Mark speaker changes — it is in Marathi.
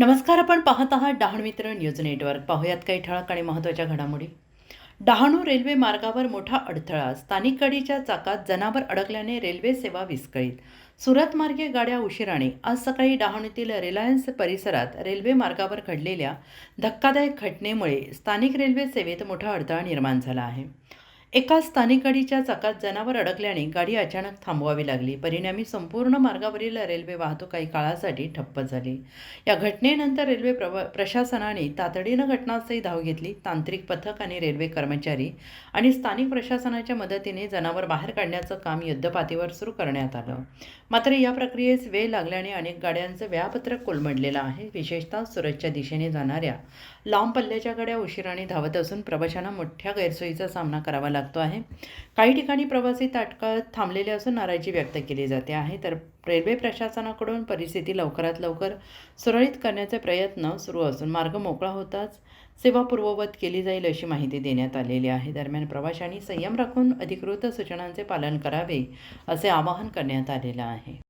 Speaker 1: नमस्कार. आपण पाहत आहात डहाणू मित्र न्यूज नेटवर्क. पाहुयात काही ठळक आणि महत्त्वाच्या घडामोडी. डहाणू रेल्वे मार्गावर मोठा अडथळा. स्थानिक गाडीच्या चाकात जनावर अडकल्याने रेल्वे सेवा विस्कळीत. सुरत मार्गे गाड्या उशिराने. आज सकाळी डहाणूतील रिलायन्स परिसरात रेल्वे मार्गावर घडलेल्या धक्कादायक घटनेमुळे स्थानिक रेल्वे सेवेत मोठा अडथळा निर्माण झाला आहे. एका स्थानिक गाडीच्या चाकात जनावर अडकल्याने गाडी अचानक थांबवावी लागली. परिणामी संपूर्ण मार्गावरील रेल्वे वाहतूक काही काळासाठी ठप्प झाली. या घटनेनंतर रेल्वे प्रशासनाने तातडीनं घटनास्थळी धाव घेतली. तांत्रिक पथक आणि रेल्वे कर्मचारी आणि स्थानिक प्रशासनाच्या मदतीने जनावर बाहेर काढण्याचं काम युद्धपातळीवर सुरू करण्यात आलं. मात्र या प्रक्रियेस वेळ लागल्याने अनेक गाड्यांचं वेळापत्रक कोलमडलेलं आहे. विशेषतः सुरतच्या दिशेने जाणाऱ्या लांब पल्ल्याच्या गाड्या उशिराने धावत असून प्रवाशांना मोठ्या गैरसोयीचा सामना करावा लागतो आहे. काही ठिकाणी प्रवासी तात्काळ थांबलेले असून नाराजी व्यक्त केली जाते आहे. तर रेल्वे प्रशासनाकडून परिस्थिती लवकरात लवकर सुरळीत करण्याचे प्रयत्न सुरू असून मार्ग मोकळा होताच सेवा पूर्ववत केली जाईल अशी माहिती देण्यात आलेली आहे. दरम्यान प्रवाशांनी संयम राखून अधिकृत सूचनांचे पालन करावे असे आवाहन करण्यात आलेलं आहे.